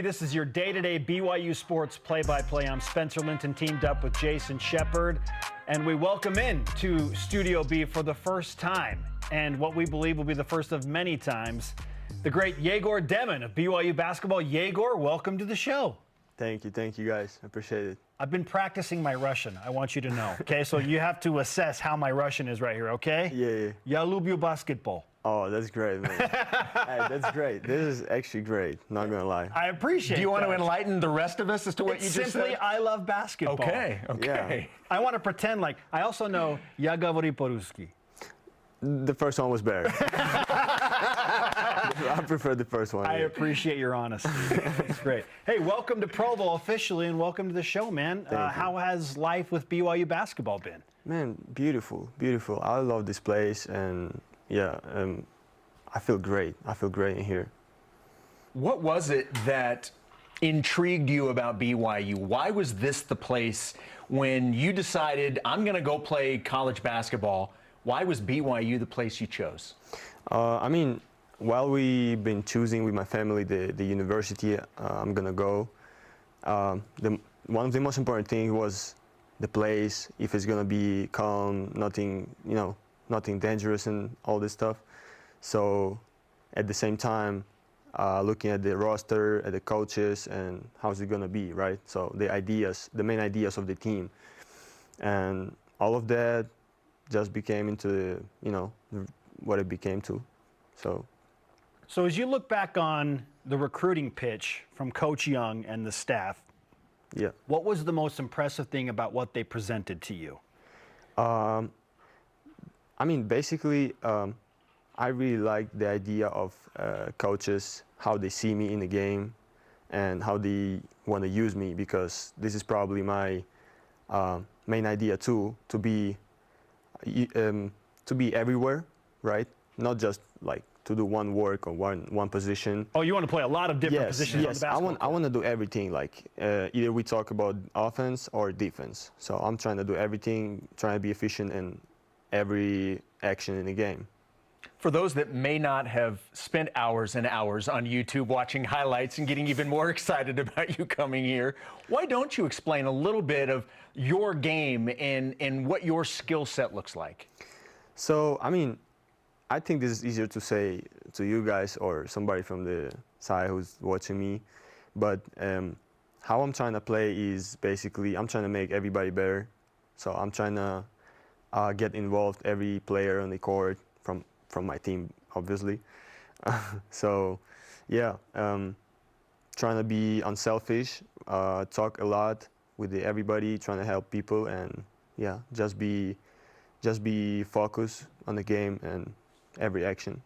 This is your day-to-day BYU Sports play-by-play. I'm Spencer Linton, teamed up with Jason Shepard, and we welcome in to Studio B for the first time, and what we believe will be the first of many times, the great Egor Demin of BYU basketball. Egor, welcome to the show. Thank you guys. I appreciate it. I've been practicing my Russian, I want you to know, okay? So you have to assess how my Russian is right here, okay? Yeah. Я люблю basketball. Oh, that's great, man. Hey, that's great. This is actually great, not gonna lie. I appreciate Do you want that. to enlighten the rest of us as to what you just Simply, said? I love basketball. Okay. Yeah. I want to pretend like, I also know Я говорю по-русски. The first one was better. I prefer the first one. I Yeah. appreciate your honesty. It's great. Hey, welcome to Provo officially, and welcome to the show, man. How has life with BYU basketball been? Man, beautiful. I love this place, and yeah, I feel great. I feel great in here. What was it that intrigued you about BYU? Why was this the place when you decided, I'm going to go play college basketball? Why was BYU the place you chose? I mean, while we've been choosing with my family the university I'm gonna go, one of the most important things was the place. If it's gonna be calm, nothing dangerous and all this stuff. So at the same time, looking at the roster, at the coaches, and how's it gonna be, right? So the main ideas of the team, and all of that just became into what it became to. So as you look back on the recruiting pitch from Coach Young and the staff, yeah, what was the most impressive thing about what they presented to you? I mean, basically, I really like the idea of coaches, how they see me in the game, and how they want to use me, because this is probably my main idea too, to be everywhere, right? Not just like to do one work or one position. Oh, you want to play a lot of different positions on the basketball I want to do everything. Like either we talk about offense or defense. So I'm trying to do everything, trying to be efficient in every action in the game. For those that may not have spent hours and hours on YouTube watching highlights and getting even more excited about you coming here, why don't you explain a little bit of your game and what your skill set looks like? So, I mean, I think this is easier to say to you guys or somebody from the side who's watching me, but how I'm trying to play is basically I'm trying to make everybody better. So I'm trying to get involved every player on the court from my team, obviously. So yeah, trying to be unselfish, talk a lot with everybody, trying to help people, and yeah, just be focused on the game and every action.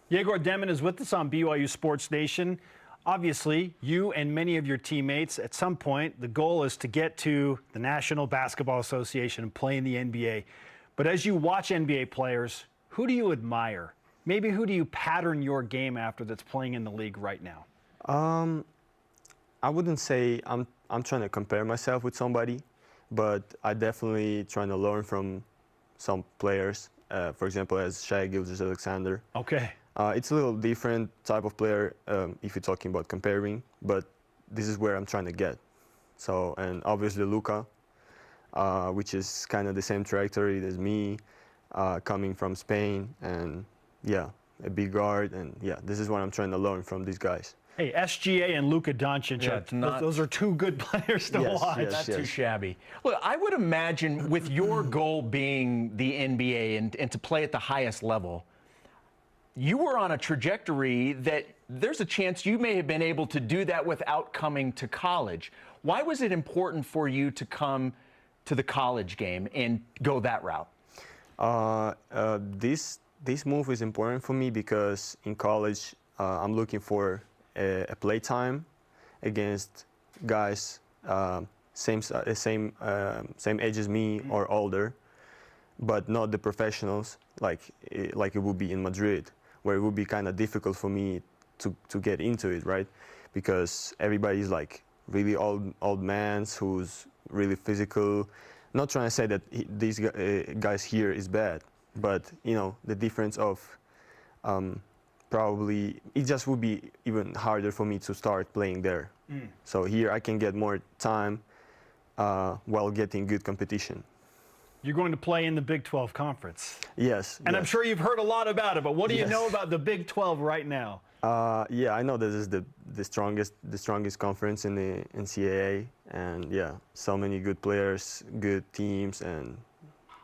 Egor Demin is with us on BYU Sports Nation. Obviously, you and many of your teammates, at some point, the goal is to get to the National Basketball Association and play in the NBA. But as you watch NBA players, who do you admire? Maybe who do you pattern your game after that's playing in the league right now? I wouldn't say I'm trying to compare myself with somebody, but I definitely trying to learn from some players. For example, as Shai Gilgeous-Alexander. Okay. It's a little different type of player if you're talking about comparing, but this is where I'm trying to get. So, and obviously Luka, which is kind of the same trajectory as me, coming from Spain, and yeah, a big guard, and yeah, this is what I'm trying to learn from these guys. Hey, SGA and Luka Doncic, those are two good players to watch. Not too shabby. Look, I would imagine with your goal being the NBA and to play at the highest level, you were on a trajectory that there's a chance you may have been able to do that without coming to college. Why was it important for you to come to the college game and go that route? This move is important for me because in college I'm looking for a play time against guys same age as me or older, but not the professionals like it would be in Madrid, where it would be kind of difficult for me to get into it, right? Because everybody's like really old mans who's really physical. Not trying to say that these guys here is bad, but you know the difference of probably it just would be even harder for me to start playing there So here I can get more time while getting good competition. You're going to play in the Big 12 Conference. Yes. And yes. I'm sure you've heard a lot about it, but what do you Yes. know about the Big 12 right now? Yeah, I know this is the strongest conference in the NCAA, and yeah, so many good players, good teams, and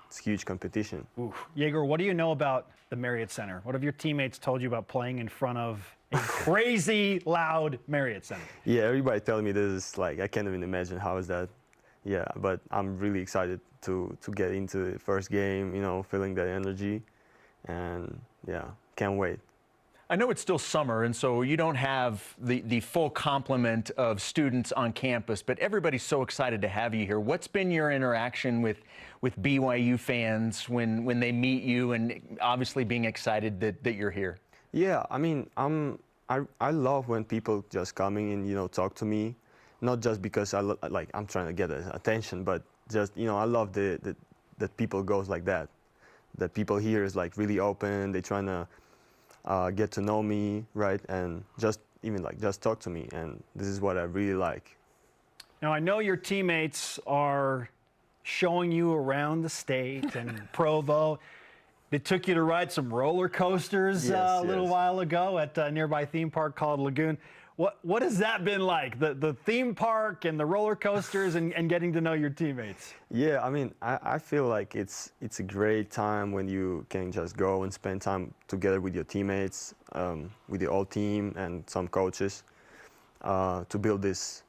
it's huge competition. Ooh. Egor, what do you know about the Marriott Center? What have your teammates told you about playing in front of a crazy loud Marriott Center? Yeah, everybody telling me this is like, I can't even imagine how is that. Yeah, but I'm really excited to get into the first game, you know, feeling that energy, and yeah, can't wait. I know it's still summer, and so you don't have the full complement of students on campus, but everybody's so excited to have you here. What's been your interaction with BYU fans when they meet you, and obviously being excited that you're here? Yeah, I mean, I love when people just coming and, you know, talk to me, not just because I'm trying to get attention, but just, you know, I love that people goes like that. That people here is like really open, they trying to get to know me, right, and just talk to me, and this is what I really like. Now, I know your teammates are showing you around the state and Provo. They took you to ride some roller coasters a little while ago at a nearby theme park called Lagoon. What has that been like, the theme park and the roller coasters and getting to know your teammates? Yeah, I mean, I feel like it's a great time when you can just go and spend time together with your teammates, with the whole team and some coaches, to build this,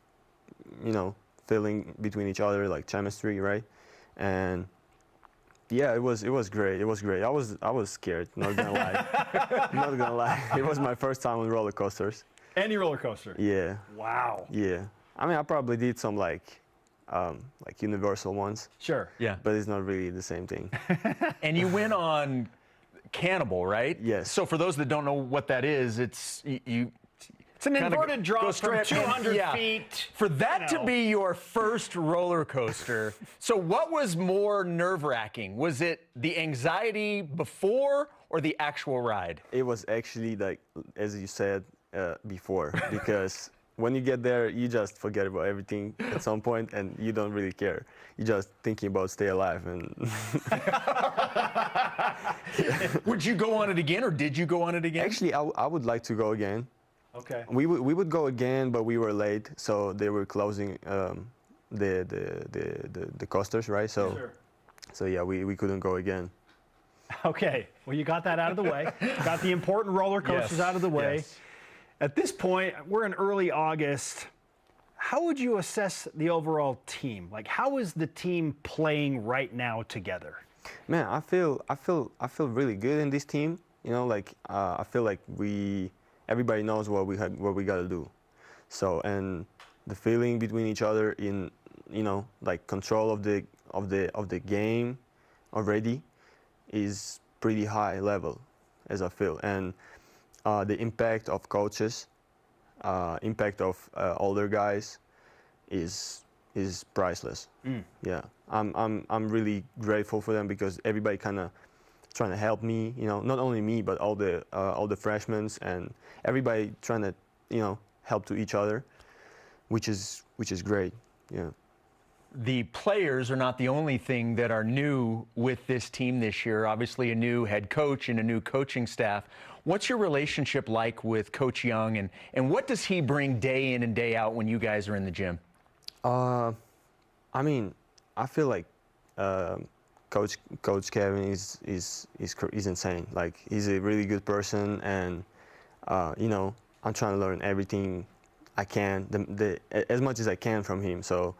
you know, feeling between each other, like chemistry, right? And yeah, it was great. It was great. I was scared, not gonna lie. Not gonna lie. It was my first time on roller coasters. Any roller coaster? Yeah. Wow. Yeah. I mean, I probably did some like universal ones. Sure. Yeah. But it's not really the same thing. And you went on Cannibal, right? Yes. So for those that don't know what that is, it's It's an inverted drop from 200 feet. For that to be your first roller coaster, so what was more nerve-wracking? Was it the anxiety before or the actual ride? It was actually like, as you said before, because when you get there, you just forget about everything at some point, and you don't really care. You're just thinking about stay alive. And Would you go on it again, or did you go on it again? actually, I would like to go again. Okay. We would go again, but we were late, so they were closing the coasters, right? So, Sure. So yeah, we couldn't go again. Okay. Well, you got that out of the way. Got the important roller coasters out of the way. Yes. At this point, we're in early August. How would you assess the overall team? Like, how is the team playing right now together? Man, I feel really good in this team. You know, like I feel like everybody knows what we got to do. So, and the feeling between each other in, you know, like control of the game already is pretty high level, as I feel. And the impact of coaches, impact of older guys is priceless. Yeah, I'm really grateful for them, because everybody kind of trying to help me, you know, not only me, but all the freshmen and everybody trying to, you know, help to each other, which is great. Yeah. The players are not the only thing that are new with this team this year. Obviously, a new head coach and a new coaching staff. What's your relationship like with Coach Young, and what does he bring day in and day out when you guys are in the gym? I mean, I feel like Coach Kevin is insane. Like, he's a really good person, and you know, I'm trying to learn everything I can, as much as I can from him. So,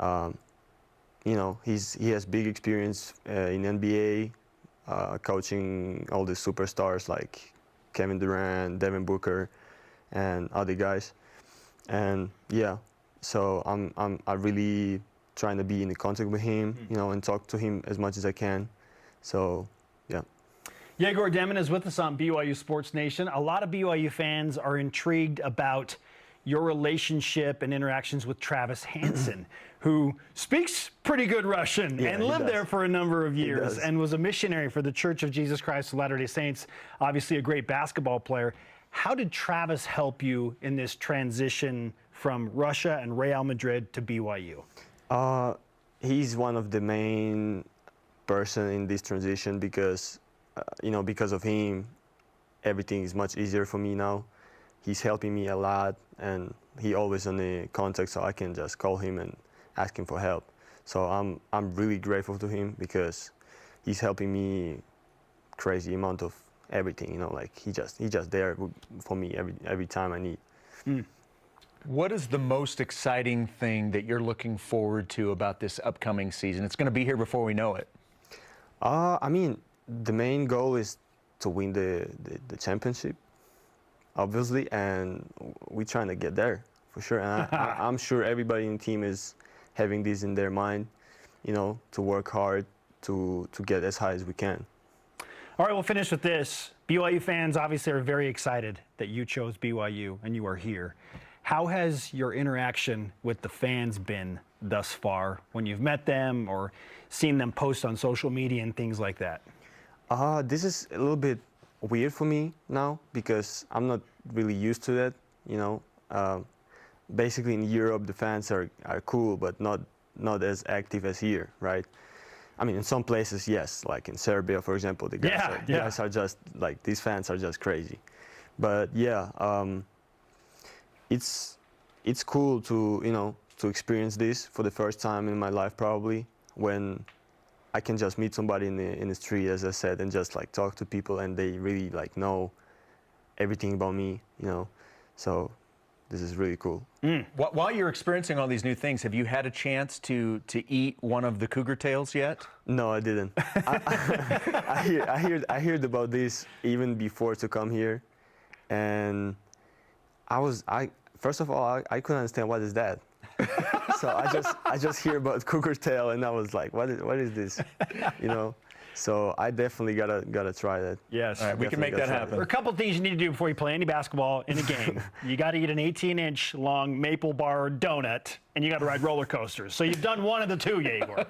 you know, he has big experience in NBA, coaching all the superstars like Kevin Durant, Devin Booker, and other guys. And yeah, so I'm really trying to be in contact with him, you know, and talk to him as much as I can. So, yeah. Egor Demin is with us on BYU Sports Nation. A lot of BYU fans are intrigued about your relationship and interactions with Travis Hansen, who speaks pretty good Russian and lived there for a number of years and was a missionary for the Church of Jesus Christ of Latter-day Saints, obviously a great basketball player. How did Travis help you in this transition from Russia and Real Madrid to BYU? He's one of the main person in this transition because, because of him, everything is much easier for me now. He's helping me a lot, and he always on the contact, so I can just call him and ask him for help. So I'm really grateful to him because he's helping me crazy amount of everything. Like he just there for me every time I need. What is the most exciting thing that you're looking forward to about this upcoming season? It's going to be here before we know it. I mean, the main goal is to win the championship, obviously, and we're trying to get there for sure. And I'm sure everybody in the team is having this in their mind, to work hard to get as high as we can. All right, we'll finish with this. BYU fans obviously are very excited that you chose BYU and you are here. How has your interaction with the fans been thus far when you've met them or seen them post on social media and things like that? This is a little bit weird for me now because I'm not really used to that, basically in Europe the fans are cool but not as active as here, right? I mean, in some places, yes, like in Serbia, for example, the guys are just like, these fans are just crazy. But yeah, it's cool to to experience this for the first time in my life, probably, when I can just meet somebody in the street, as I said, and just like talk to people, and they really like know everything about me, So this is really cool. While you're experiencing all these new things, have you had a chance to eat one of the cougar tails yet? No, I didn't. I heard about this even before to come here, and first of all I couldn't understand what is that. So I just hear about cougar tail, and I was like, what is this? So I definitely gotta try that. Yes. All right, we can make that happen. There are a couple of things you need to do before you play any basketball in a game. You got to eat an 18-inch long maple bar donut, and you got to ride roller coasters. So you've done one of the two, Egor.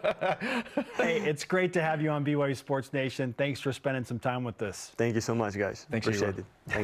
Hey, it's great to have you on BYU Sports Nation. Thanks for spending some time with us. Thanks so much, guys. Thanks, Appreciate Egor. it. Thank you.